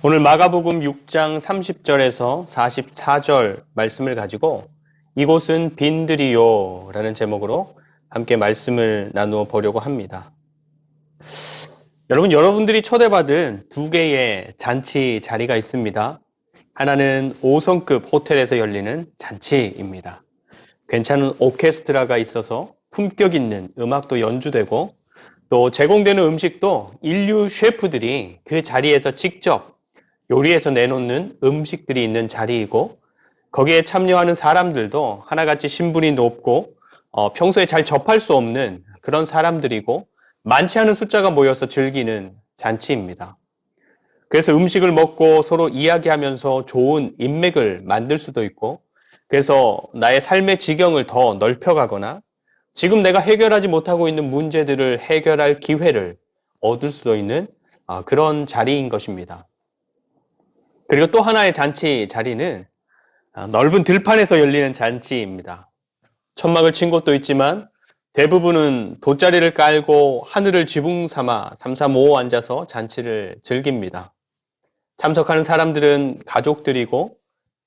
오늘 마가복음 6장 30절에서 44절 말씀을 가지고 이곳은 빈들이요 라는 제목으로 함께 말씀을 나누어 보려고 합니다. 여러분들이 초대받은 두 개의 잔치 자리가 있습니다. 하나는 5성급 호텔에서 열리는 잔치입니다. 괜찮은 오케스트라가 있어서 품격 있는 음악도 연주되고 또 제공되는 음식도 인류 셰프들이 그 자리에서 직접 요리해서 내놓는 음식들이 있는 자리이고 거기에 참여하는 사람들도 하나같이 신분이 높고 평소에 잘 접할 수 없는 그런 사람들이고 많지 않은 숫자가 모여서 즐기는 잔치입니다. 그래서 음식을 먹고 서로 이야기하면서 좋은 인맥을 만들 수도 있고 그래서 나의 삶의 지경을 더 넓혀가거나 지금 내가 해결하지 못하고 있는 문제들을 해결할 기회를 얻을 수도 있는 그런 자리인 것입니다. 그리고 또 하나의 잔치 자리는 넓은 들판에서 열리는 잔치입니다. 천막을 친 곳도 있지만 대부분은 돗자리를 깔고 하늘을 지붕 삼아 삼삼오오 앉아서 잔치를 즐깁니다. 참석하는 사람들은 가족들이고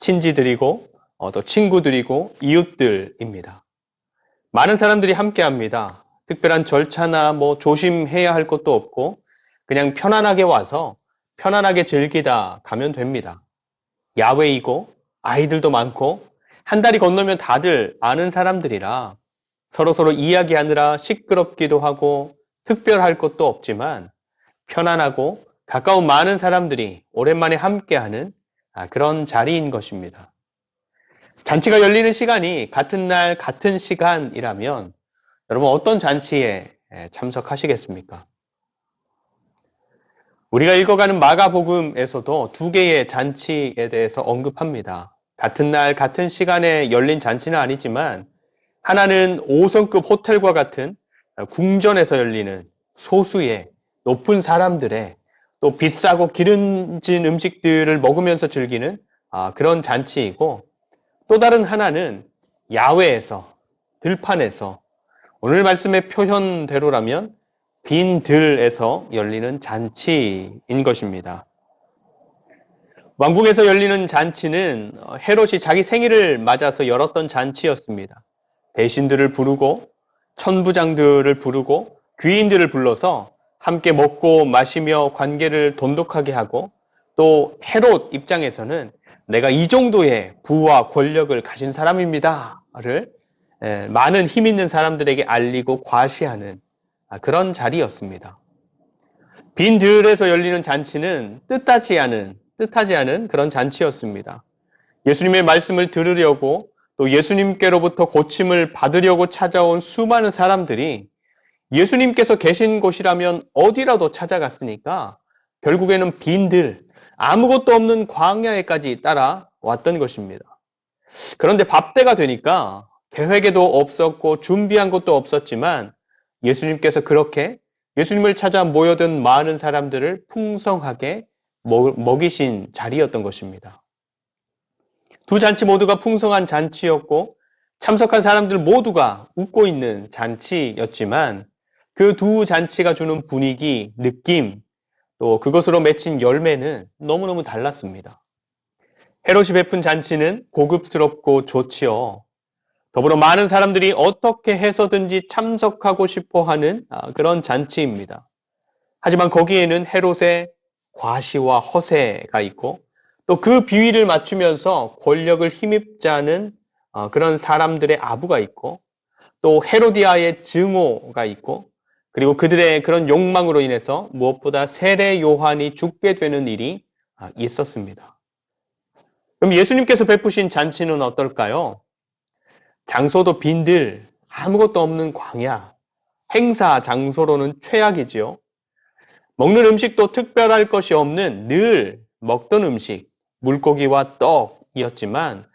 친지들이고 또 친구들이고 이웃들입니다. 많은 사람들이 함께합니다. 특별한 절차나 조심해야 할 것도 없고 그냥 편안하게 와서 편안하게 즐기다 가면 됩니다. 야외이고 아이들도 많고 한 달이 건너면 다들 아는 사람들이라 서로서로 이야기하느라 시끄럽기도 하고 특별할 것도 없지만 편안하고 가까운 많은 사람들이 오랜만에 함께하는 그런 자리인 것입니다. 잔치가 열리는 시간이 같은 날 같은 시간이라면 여러분 어떤 잔치에 참석하시겠습니까? 우리가 읽어가는 마가복음에서도 두 개의 잔치에 대해서 언급합니다. 같은 날 같은 시간에 열린 잔치는 아니지만 하나는 5성급 호텔과 같은 궁전에서 열리는 소수의 높은 사람들의 또 비싸고 기름진 음식들을 먹으면서 즐기는 그런 잔치이고 또 다른 하나는 야외에서 들판에서 오늘 말씀의 표현대로라면 빈 들에서 열리는 잔치인 것입니다. 왕궁에서 열리는 잔치는 헤롯이 자기 생일을 맞아서 열었던 잔치였습니다. 대신들을 부르고 천부장들을 부르고 귀인들을 불러서 함께 먹고 마시며 관계를 돈독하게 하고 또 헤롯 입장에서는 내가 이 정도의 부와 권력을 가진 사람입니다를 많은 힘 있는 사람들에게 알리고 과시하는 그런 자리였습니다. 빈 들에서 열리는 잔치는 뜻하지 않은 그런 잔치였습니다. 예수님의 말씀을 들으려고 또 예수님께로부터 고침을 받으려고 찾아온 수많은 사람들이 예수님께서 계신 곳이라면 어디라도 찾아갔으니까 결국에는 빈들, 아무것도 없는 광야에까지 따라왔던 것입니다. 그런데 밥때가 되니까 계획에도 없었고 준비한 것도 없었지만 예수님께서 그렇게 예수님을 찾아 모여든 많은 사람들을 풍성하게 먹이신 자리였던 것입니다. 두 잔치 모두가 풍성한 잔치였고 참석한 사람들 모두가 웃고 있는 잔치였지만 그 두 잔치가 주는 분위기, 느낌, 또 그것으로 맺힌 열매는 너무너무 달랐습니다. 헤롯이 베푼 잔치는 고급스럽고 좋지요. 더불어 많은 사람들이 어떻게 해서든지 참석하고 싶어 하는 그런 잔치입니다. 하지만 거기에는 헤롯의 과시와 허세가 있고 또 그 비위를 맞추면서 권력을 힘입자는 그런 사람들의 아부가 있고 또 헤로디아의 증오가 있고 그리고 그들의 그런 욕망으로 인해서 무엇보다 세례 요한이 죽게 되는 일이 있었습니다. 그럼 예수님께서 베푸신 잔치는 어떨까요? 장소도 빈들, 아무것도 없는 광야, 행사 장소로는 최악이지요. 먹는 음식도 특별할 것이 없는 늘 먹던 음식, 물고기와 떡이었지만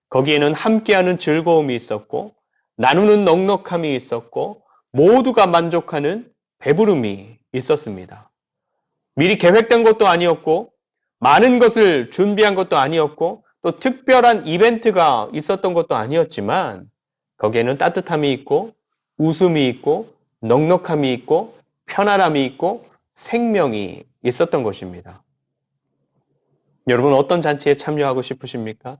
거기에는 함께하는 즐거움이 있었고 나누는 넉넉함이 있었고 모두가 만족하는 배부름이 있었습니다. 미리 계획된 것도 아니었고 많은 것을 준비한 것도 아니었고 또 특별한 이벤트가 있었던 것도 아니었지만 거기에는 따뜻함이 있고 웃음이 있고 넉넉함이 있고 편안함이 있고 생명이 있었던 것입니다. 여러분 어떤 잔치에 참여하고 싶으십니까?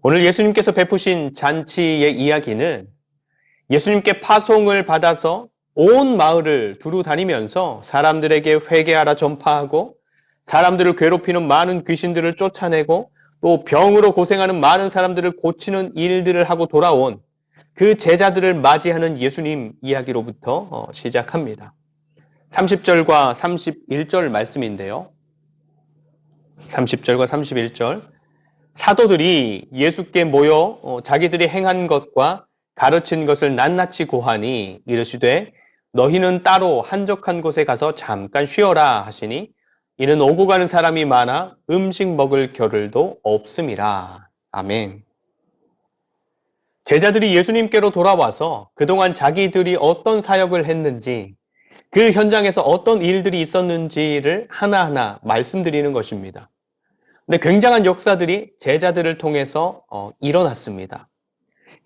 오늘 예수님께서 베푸신 잔치의 이야기는 예수님께 파송을 받아서 온 마을을 두루 다니면서 사람들에게 회개하라 전파하고 사람들을 괴롭히는 많은 귀신들을 쫓아내고 또 병으로 고생하는 많은 사람들을 고치는 일들을 하고 돌아온 그 제자들을 맞이하는 예수님 이야기로부터 시작합니다. 30절과 31절 말씀인데요. 30절과 31절 사도들이 예수께 모여 자기들이 행한 것과 가르친 것을 낱낱이 고하니 이르시되 너희는 따로 한적한 곳에 가서 잠깐 쉬어라 하시니 이는 오고 가는 사람이 많아 음식 먹을 겨를도 없음이라. 아멘. 제자들이 예수님께로 돌아와서 그동안 자기들이 어떤 사역을 했는지 그 현장에서 어떤 일들이 있었는지를 하나하나 말씀드리는 것입니다. 근데 굉장한 역사들이 제자들을 통해서 일어났습니다.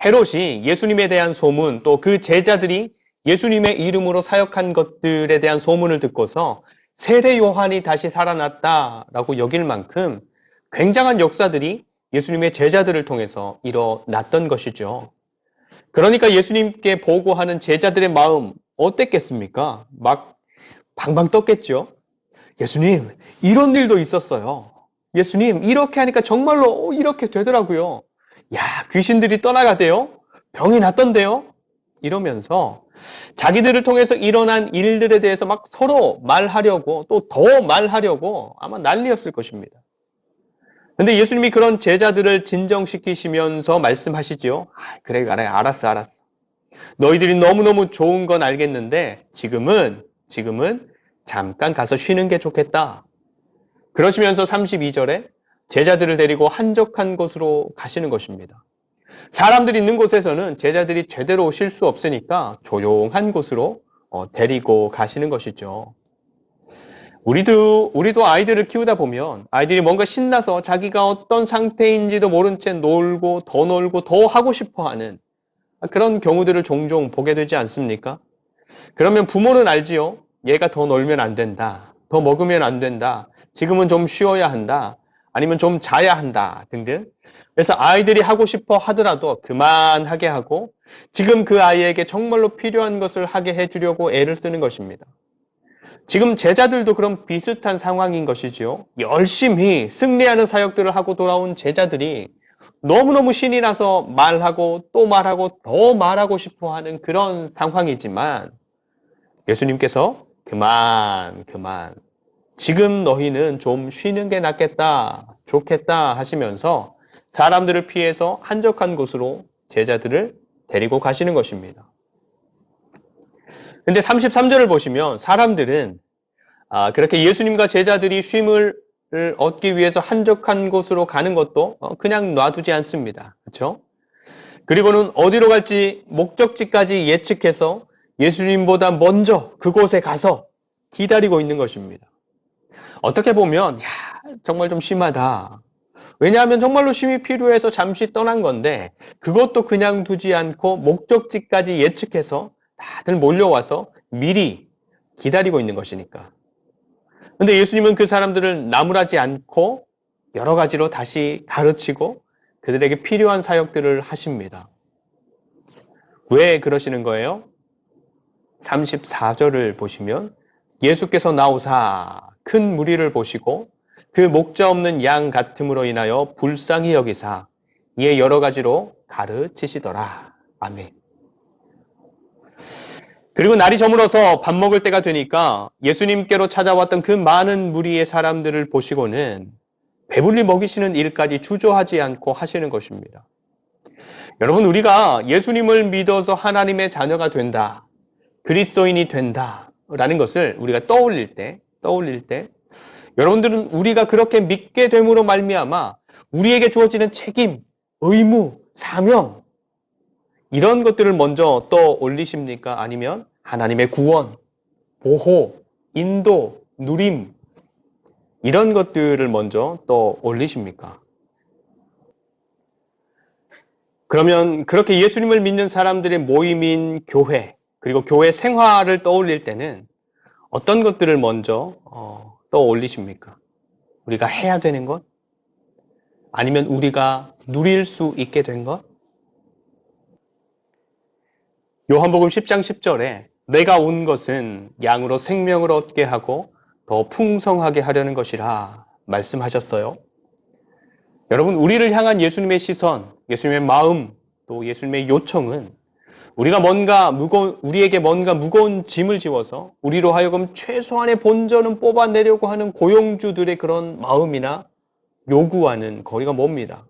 헤롯이 예수님에 대한 소문, 또 그 제자들이 예수님의 이름으로 사역한 것들에 대한 소문을 듣고서 세례 요한이 다시 살아났다라고 여길 만큼 굉장한 역사들이 예수님의 제자들을 통해서 일어났던 것이죠. 그러니까 예수님께 보고하는 제자들의 마음 어땠겠습니까? 막 방방 떴겠죠. 예수님, 이런 일도 있었어요. 예수님, 이렇게 하니까 정말로 이렇게 되더라고요. 야, 귀신들이 떠나가대요. 병이 났던데요. 이러면서 자기들을 통해서 일어난 일들에 대해서 막 서로 말하려고 또 더 말하려고 아마 난리였을 것입니다. 근데 예수님이 그런 제자들을 진정시키시면서 말씀하시지요. 그래, 알았어. 너희들이 너무너무 좋은 건 알겠는데 지금은 잠깐 가서 쉬는 게 좋겠다. 그러시면서 32절에 제자들을 데리고 한적한 곳으로 가시는 것입니다. 사람들이 있는 곳에서는 제자들이 제대로 쉴 수 없으니까 조용한 곳으로 데리고 가시는 것이죠. 우리도 아이들을 키우다 보면 아이들이 뭔가 신나서 자기가 어떤 상태인지도 모른 채 놀고 더 하고 싶어 하는 그런 경우들을 종종 보게 되지 않습니까? 그러면 부모는 알지요. 얘가 더 놀면 안 된다. 더 먹으면 안 된다. 지금은 좀 쉬어야 한다. 아니면 좀 자야 한다. 등등. 그래서 아이들이 하고 싶어 하더라도 그만하게 하고 지금 그 아이에게 정말로 필요한 것을 하게 해주려고 애를 쓰는 것입니다. 지금 제자들도 그런 비슷한 상황인 것이지요. 열심히 승리하는 사역들을 하고 돌아온 제자들이 너무너무 신이 나서 말하고 또 말하고 더 말하고 싶어 하는 그런 상황이지만 예수님께서 그만. 지금 너희는 좀 쉬는 게 낫겠다, 좋겠다 하시면서 사람들을 피해서 한적한 곳으로 제자들을 데리고 가시는 것입니다. 근데 33절을 보시면 사람들은 그렇게 예수님과 제자들이 쉼을 얻기 위해서 한적한 곳으로 가는 것도 그냥 놔두지 않습니다. 그렇죠? 그리고는 어디로 갈지 목적지까지 예측해서 예수님보다 먼저 그곳에 가서 기다리고 있는 것입니다. 어떻게 보면 정말 좀 심하다. 왜냐하면 정말로 쉼이 필요해서 잠시 떠난 건데 그것도 그냥 두지 않고 목적지까지 예측해서 다들 몰려와서 미리 기다리고 있는 것이니까. 근데 예수님은 그 사람들을 나무라지 않고 여러 가지로 다시 가르치고 그들에게 필요한 사역들을 하십니다. 왜 그러시는 거예요? 34절을 보시면 예수께서 나오사 큰 무리를 보시고 그 목자 없는 양 같음으로 인하여 불쌍히 여기사 이에 여러 가지로 가르치시더라. 아멘. 그리고 날이 저물어서 밥 먹을 때가 되니까 예수님께로 찾아왔던 그 많은 무리의 사람들을 보시고는 배불리 먹이시는 일까지 주저하지 않고 하시는 것입니다. 여러분, 우리가 예수님을 믿어서 하나님의 자녀가 된다, 그리스도인이 된다라는 것을 우리가 떠올릴 때 여러분들은 우리가 그렇게 믿게 됨으로 말미암아 우리에게 주어지는 책임, 의무, 사명 이런 것들을 먼저 떠올리십니까? 아니면 하나님의 구원, 보호, 인도, 누림 이런 것들을 먼저 떠올리십니까? 그러면 그렇게 예수님을 믿는 사람들의 모임인 교회, 그리고 교회 생활을 떠올릴 때는 어떤 것들을 먼저 떠올리십니까? 우리가 해야 되는 것? 아니면 우리가 누릴 수 있게 된 것? 요한복음 10장 10절에 내가 온 것은 양으로 생명을 얻게 하고 더 풍성하게 하려는 것이라 말씀하셨어요. 여러분, 우리를 향한 예수님의 시선, 예수님의 마음, 또 예수님의 요청은 우리에게 뭔가 무거운 짐을 지워서 우리로 하여금 최소한의 본전은 뽑아내려고 하는 고용주들의 그런 마음이나 요구와는 거리가 멉니다.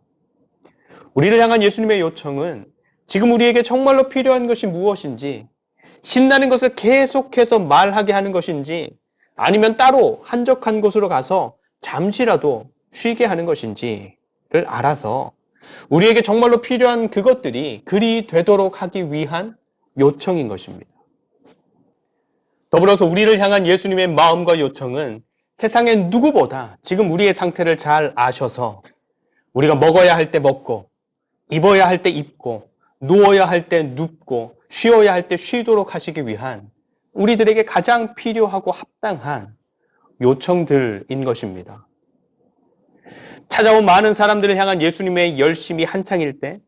우리를 향한 예수님의 요청은 지금 우리에게 정말로 필요한 것이 무엇인지, 신나는 것을 계속해서 말하게 하는 것인지, 아니면 따로 한적한 곳으로 가서 잠시라도 쉬게 하는 것인지를 알아서 우리에게 정말로 필요한 그것들이 그리 되도록 하기 위한 요청인 것입니다. 더불어서 우리를 향한 예수님의 마음과 요청은 세상의 누구보다 지금 우리의 상태를 잘 아셔서 우리가 먹어야 할 때 먹고, 입어야 할 때 입고, 누워야 할 때 눕고, 쉬어야 할 때 쉬도록 하시기 위한 우리들에게 가장 필요하고 합당한 요청들인 것입니다. 찾아온 많은 사람들을 향한 예수님의 열심이 한창일 때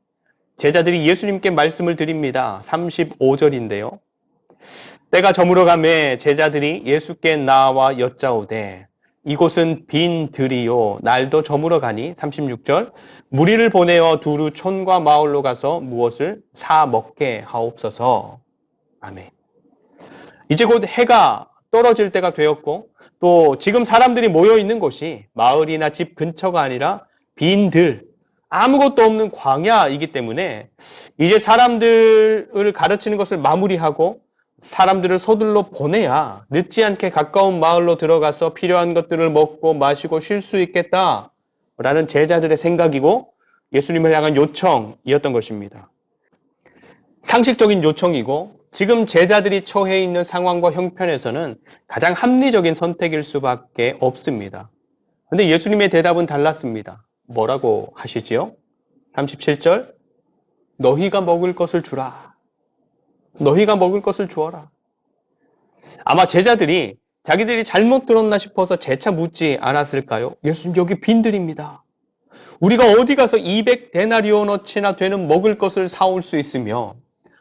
제자들이 예수님께 말씀을 드립니다. 35절인데요. 때가 저물어 가매 제자들이 예수께 나와 여짜오되 이곳은 빈 들이요 날도 저물어 가니 36절 무리를 보내어 두루 촌과 마을로 가서 무엇을 사 먹게 하옵소서. 아멘. 이제 곧 해가 떨어질 때가 되었고 또 지금 사람들이 모여 있는 곳이 마을이나 집 근처가 아니라 빈 들, 아무것도 없는 광야이기 때문에 이제 사람들을 가르치는 것을 마무리하고 사람들을 서둘러 보내야 늦지 않게 가까운 마을로 들어가서 필요한 것들을 먹고 마시고 쉴 수 있겠다라는 제자들의 생각이고 예수님을 향한 요청이었던 것입니다. 상식적인 요청이고 지금 제자들이 처해 있는 상황과 형편에서는 가장 합리적인 선택일 수밖에 없습니다. 그런데 예수님의 대답은 달랐습니다. 뭐라고 하시지요? 37절 너희가 먹을 것을 주라. 너희가 먹을 것을 주어라. 아마 제자들이 자기들이 잘못 들었나 싶어서 재차 묻지 않았을까요? 예수님 여기 빈들입니다. 우리가 어디 가서 200데나리온어치나 되는 먹을 것을 사올 수 있으며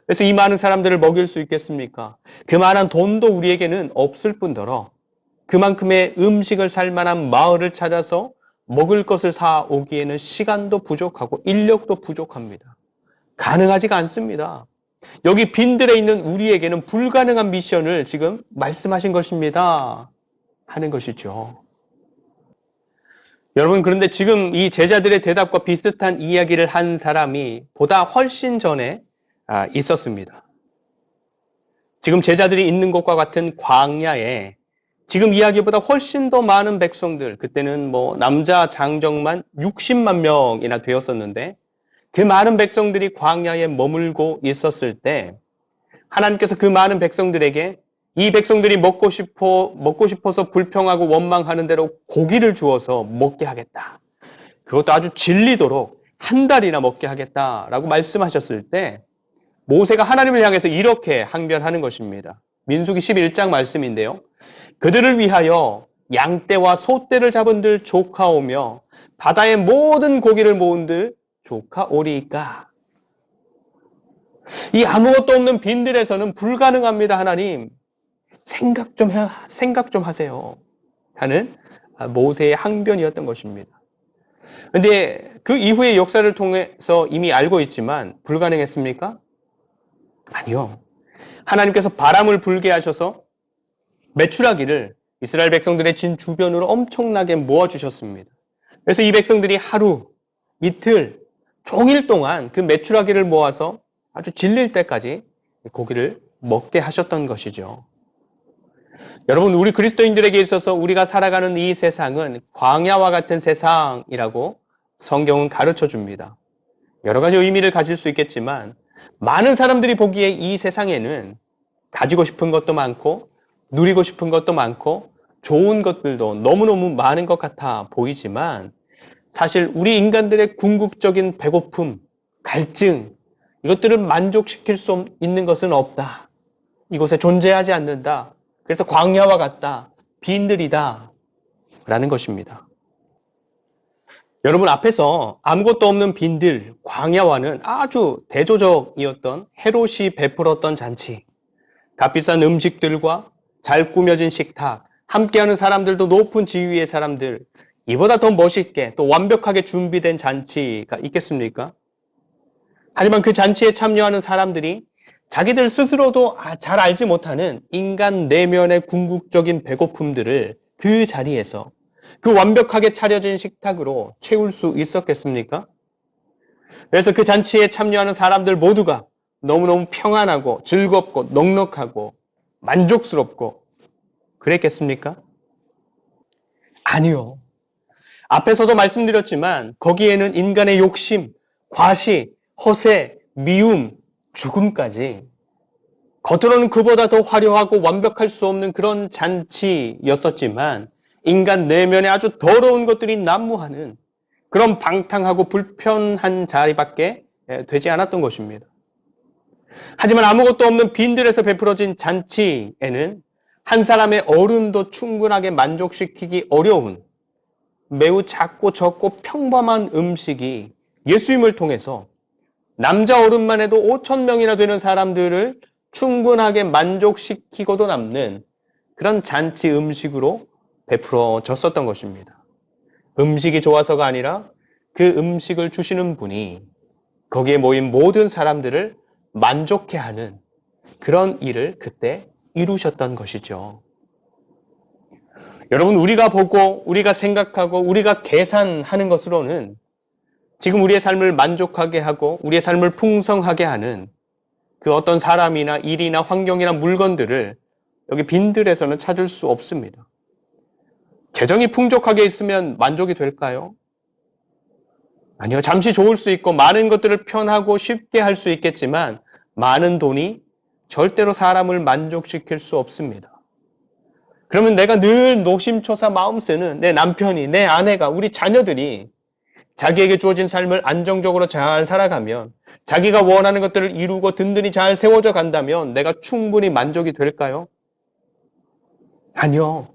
그래서 이 많은 사람들을 먹일 수 있겠습니까? 그만한 돈도 우리에게는 없을 뿐더러 그만큼의 음식을 살 만한 마을을 찾아서 먹을 것을 사오기에는 시간도 부족하고 인력도 부족합니다. 가능하지가 않습니다. 여기 빈들에 있는 우리에게는 불가능한 미션을 지금 말씀하신 것입니다. 하는 것이죠. 여러분 그런데 지금 이 제자들의 대답과 비슷한 이야기를 한 사람이 보다 훨씬 전에 있었습니다. 지금 제자들이 있는 곳과 같은 광야에 지금 이야기보다 훨씬 더 많은 백성들, 그때는 남자 장정만 60만 명이나 되었었는데 그 많은 백성들이 광야에 머물고 있었을 때 하나님께서 그 많은 백성들에게 이 백성들이 먹고 싶어서 불평하고 원망하는 대로 고기를 주어서 먹게 하겠다. 그것도 아주 질리도록 한 달이나 먹게 하겠다라고 말씀하셨을 때 모세가 하나님을 향해서 이렇게 항변하는 것입니다. 민수기 11장 말씀인데요. 그들을 위하여 양떼와 소떼를 잡은들 조카오며 바다의 모든 고기를 모은들 조카오리이까. 이 아무것도 없는 빈들에서는 불가능합니다. 하나님 생각 좀 하세요. 하는 모세의 항변이었던 것입니다. 그런데 그 이후의 역사를 통해서 이미 알고 있지만 불가능했습니까? 아니요. 하나님께서 바람을 불게 하셔서 메추라기를 이스라엘 백성들의 진 주변으로 엄청나게 모아주셨습니다. 그래서 이 백성들이 하루, 이틀, 종일 동안 그 메추라기를 모아서 아주 질릴 때까지 고기를 먹게 하셨던 것이죠. 여러분, 우리 그리스도인들에게 있어서 우리가 살아가는 이 세상은 광야와 같은 세상이라고 성경은 가르쳐 줍니다. 여러 가지 의미를 가질 수 있겠지만 많은 사람들이 보기에 이 세상에는 가지고 싶은 것도 많고 누리고 싶은 것도 많고 좋은 것들도 너무너무 많은 것 같아 보이지만 사실 우리 인간들의 궁극적인 배고픔, 갈증 이것들을 만족시킬 수 있는 것은 없다. 이곳에 존재하지 않는다. 그래서 광야와 같다. 빈들이다. 라는 것입니다. 여러분 앞에서 아무것도 없는 빈들, 광야와는 아주 대조적이었던 헤롯이 베풀었던 잔치, 값비싼 음식들과 잘 꾸며진 식탁, 함께하는 사람들도 높은 지위의 사람들, 이보다 더 멋있게 또 완벽하게 준비된 잔치가 있겠습니까? 하지만 그 잔치에 참여하는 사람들이 자기들 스스로도 잘 알지 못하는 인간 내면의 궁극적인 배고픔들을 그 자리에서 그 완벽하게 차려진 식탁으로 채울 수 있었겠습니까? 그래서 그 잔치에 참여하는 사람들 모두가 너무너무 평안하고 즐겁고 넉넉하고 만족스럽고 그랬겠습니까? 아니요. 앞에서도 말씀드렸지만 거기에는 인간의 욕심, 과시, 허세, 미움, 죽음까지 겉으로는 그보다 더 화려하고 완벽할 수 없는 그런 잔치였었지만 인간 내면에 아주 더러운 것들이 난무하는 그런 방탕하고 불편한 자리밖에 되지 않았던 것입니다. 하지만 아무것도 없는 빈들에서 베풀어진 잔치에는 한 사람의 어른도 충분하게 만족시키기 어려운 매우 작고 적고 평범한 음식이 예수님을 통해서 남자 어른만 해도 5천 명이나 되는 사람들을 충분하게 만족시키고도 남는 그런 잔치 음식으로 베풀어졌었던 것입니다. 음식이 좋아서가 아니라 그 음식을 주시는 분이 거기에 모인 모든 사람들을 만족해 하는 그런 일을 그때 이루셨던 것이죠. 여러분, 우리가 보고, 우리가 생각하고, 우리가 계산하는 것으로는 지금 우리의 삶을 만족하게 하고, 우리의 삶을 풍성하게 하는 그 어떤 사람이나 일이나 환경이나 물건들을 여기 빈들에서는 찾을 수 없습니다. 재정이 풍족하게 있으면 만족이 될까요? 아니요. 잠시 좋을 수 있고 많은 것들을 편하고 쉽게 할 수 있겠지만 많은 돈이 절대로 사람을 만족시킬 수 없습니다. 그러면 내가 늘 노심초사 마음 쓰는 내 남편이, 내 아내가, 우리 자녀들이 자기에게 주어진 삶을 안정적으로 잘 살아가면 자기가 원하는 것들을 이루고 든든히 잘 세워져 간다면 내가 충분히 만족이 될까요? 아니요.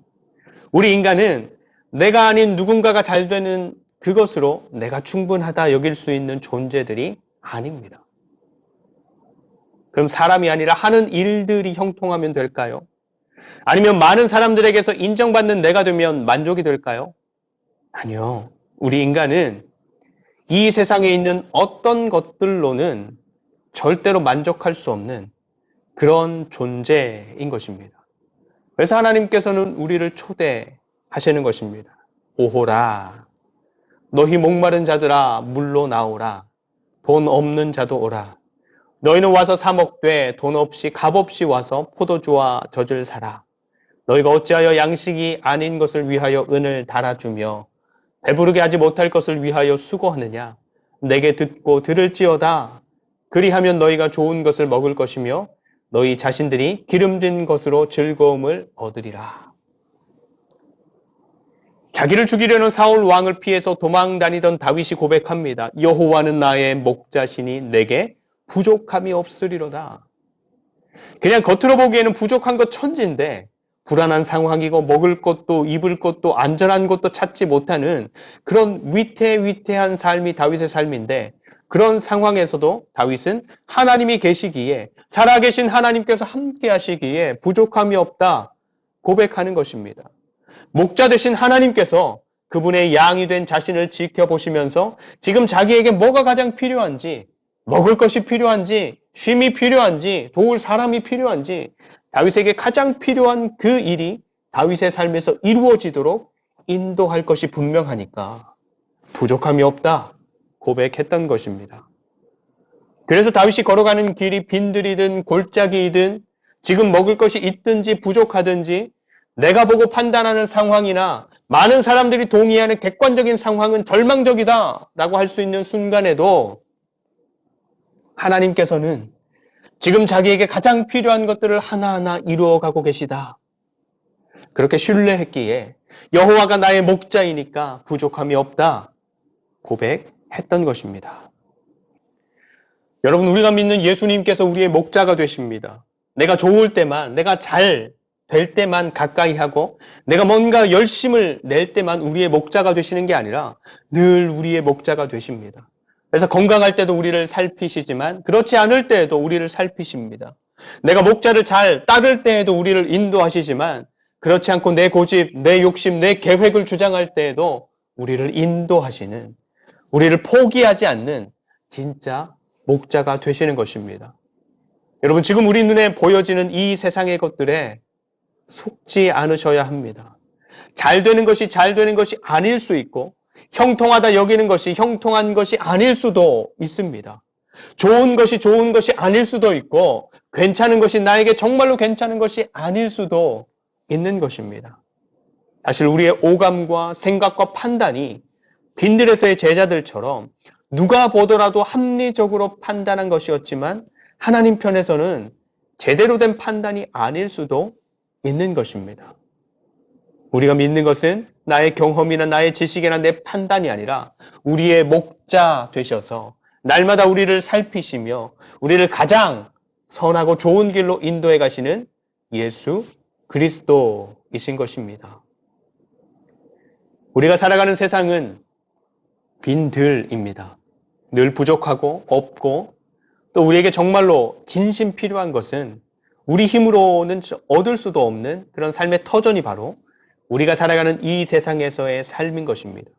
우리 인간은 내가 아닌 누군가가 잘 되는 그것으로 내가 충분하다 여길 수 있는 존재들이 아닙니다. 그럼 사람이 아니라 하는 일들이 형통하면 될까요? 아니면 많은 사람들에게서 인정받는 내가 되면 만족이 될까요? 아니요. 우리 인간은 이 세상에 있는 어떤 것들로는 절대로 만족할 수 없는 그런 존재인 것입니다. 그래서 하나님께서는 우리를 초대하시는 것입니다. 오호라. 너희 목마른 자들아 물로 나오라. 돈 없는 자도 오라. 너희는 와서 사 먹되 돈 없이 값 없이 와서 포도주와 젖을 사라. 너희가 어찌하여 양식이 아닌 것을 위하여 은을 달아주며 배부르게 하지 못할 것을 위하여 수고하느냐. 내게 듣고 들을지어다. 그리하면 너희가 좋은 것을 먹을 것이며 너희 자신들이 기름진 것으로 즐거움을 얻으리라. 자기를 죽이려는 사울 왕을 피해서 도망 다니던 다윗이 고백합니다. 여호와는 나의 목자시니 내게 부족함이 없으리로다. 그냥 겉으로 보기에는 부족한 것 천지인데 불안한 상황이고 먹을 것도 입을 것도 안전한 것도 찾지 못하는 그런 위태위태한 삶이 다윗의 삶인데 그런 상황에서도 다윗은 하나님이 계시기에 살아계신 하나님께서 함께 하시기에 부족함이 없다 고백하는 것입니다. 목자 되신 하나님께서 그분의 양이 된 자신을 지켜보시면서 지금 자기에게 뭐가 가장 필요한지, 먹을 것이 필요한지, 쉼이 필요한지, 도울 사람이 필요한지 다윗에게 가장 필요한 그 일이 다윗의 삶에서 이루어지도록 인도할 것이 분명하니까 부족함이 없다 고백했던 것입니다. 그래서 다윗이 걸어가는 길이 빈들이든 골짜기이든 지금 먹을 것이 있든지 부족하든지 내가 보고 판단하는 상황이나 많은 사람들이 동의하는 객관적인 상황은 절망적이다 라고 할 수 있는 순간에도 하나님께서는 지금 자기에게 가장 필요한 것들을 하나하나 이루어가고 계시다. 그렇게 신뢰했기에 여호와가 나의 목자이니까 부족함이 없다 고백했던 것입니다. 여러분, 우리가 믿는 예수님께서 우리의 목자가 되십니다. 내가 좋을 때만, 내가 잘 될 때만 가까이 하고 내가 뭔가 열심을 낼 때만 우리의 목자가 되시는 게 아니라 늘 우리의 목자가 되십니다. 그래서 건강할 때도 우리를 살피시지만 그렇지 않을 때에도 우리를 살피십니다. 내가 목자를 잘 따를 때에도 우리를 인도하시지만 그렇지 않고 내 고집, 내 욕심, 내 계획을 주장할 때에도 우리를 인도하시는, 우리를 포기하지 않는 진짜 목자가 되시는 것입니다. 여러분, 지금 우리 눈에 보여지는 이 세상의 것들에 속지 않으셔야 합니다. 잘 되는 것이 잘 되는 것이 아닐 수 있고 형통하다 여기는 것이 형통한 것이 아닐 수도 있습니다. 좋은 것이 좋은 것이 아닐 수도 있고 괜찮은 것이 나에게 정말로 괜찮은 것이 아닐 수도 있는 것입니다. 사실 우리의 오감과 생각과 판단이 빈들에서의 제자들처럼 누가 보더라도 합리적으로 판단한 것이었지만 하나님 편에서는 제대로 된 판단이 아닐 수도 있는 것입니다. 우리가 믿는 것은 나의 경험이나 나의 지식이나 내 판단이 아니라 우리의 목자 되셔서 날마다 우리를 살피시며 우리를 가장 선하고 좋은 길로 인도해 가시는 예수 그리스도이신 것입니다. 우리가 살아가는 세상은 빈들입니다. 늘 부족하고 없고 또 우리에게 정말로 진심 필요한 것은 우리 힘으로는 얻을 수도 없는 그런 삶의 터전이 바로 우리가 살아가는 이 세상에서의 삶인 것입니다.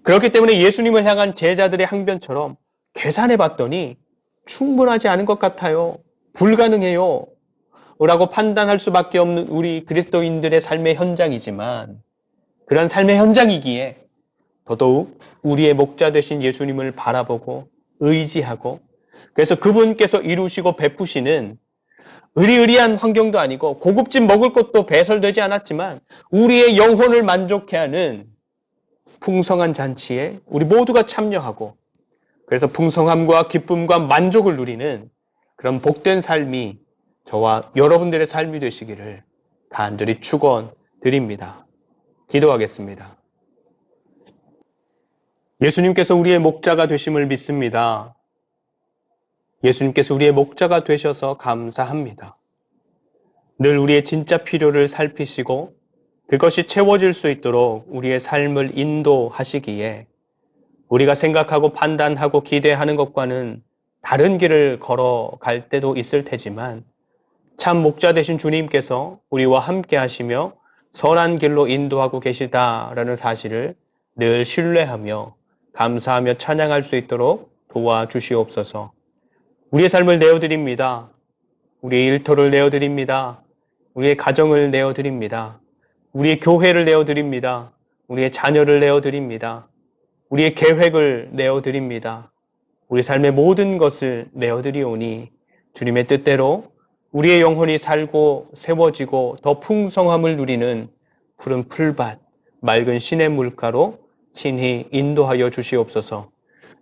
그렇기 때문에 예수님을 향한 제자들의 항변처럼 계산해 봤더니 충분하지 않은 것 같아요. 불가능해요. 라고 판단할 수밖에 없는 우리 그리스도인들의 삶의 현장이지만 그런 삶의 현장이기에 더더욱 우리의 목자 되신 예수님을 바라보고 의지하고 그래서 그분께서 이루시고 베푸시는 의리의리한 환경도 아니고 고급진 먹을 것도 배설되지 않았지만 우리의 영혼을 만족해 하는 풍성한 잔치에 우리 모두가 참여하고 그래서 풍성함과 기쁨과 만족을 누리는 그런 복된 삶이 저와 여러분들의 삶이 되시기를 간절히 축원드립니다. 기도하겠습니다. 예수님께서 우리의 목자가 되심을 믿습니다. 예수님께서 우리의 목자가 되셔서 감사합니다. 늘 우리의 진짜 필요를 살피시고 그것이 채워질 수 있도록 우리의 삶을 인도하시기에 우리가 생각하고 판단하고 기대하는 것과는 다른 길을 걸어갈 때도 있을 테지만 참 목자 되신 주님께서 우리와 함께 하시며 선한 길로 인도하고 계시다라는 사실을 늘 신뢰하며 감사하며 찬양할 수 있도록 도와주시옵소서. 우리의 삶을 내어드립니다. 우리의 일터를 내어드립니다. 우리의 가정을 내어드립니다. 우리의 교회를 내어드립니다. 우리의 자녀를 내어드립니다. 우리의 계획을 내어드립니다. 우리 삶의 모든 것을 내어드리오니 주님의 뜻대로 우리의 영혼이 살고 세워지고 더 풍성함을 누리는 푸른 풀밭, 맑은 시냇 물가로 친히 인도하여 주시옵소서.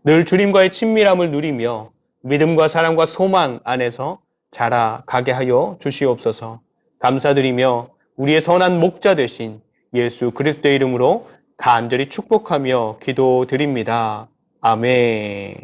늘 주님과의 친밀함을 누리며 믿음과 사랑과 소망 안에서 자라가게 하여 주시옵소서. 감사드리며 우리의 선한 목자 되신 예수 그리스도의 이름으로 간절히 축복하며 기도드립니다. 아멘.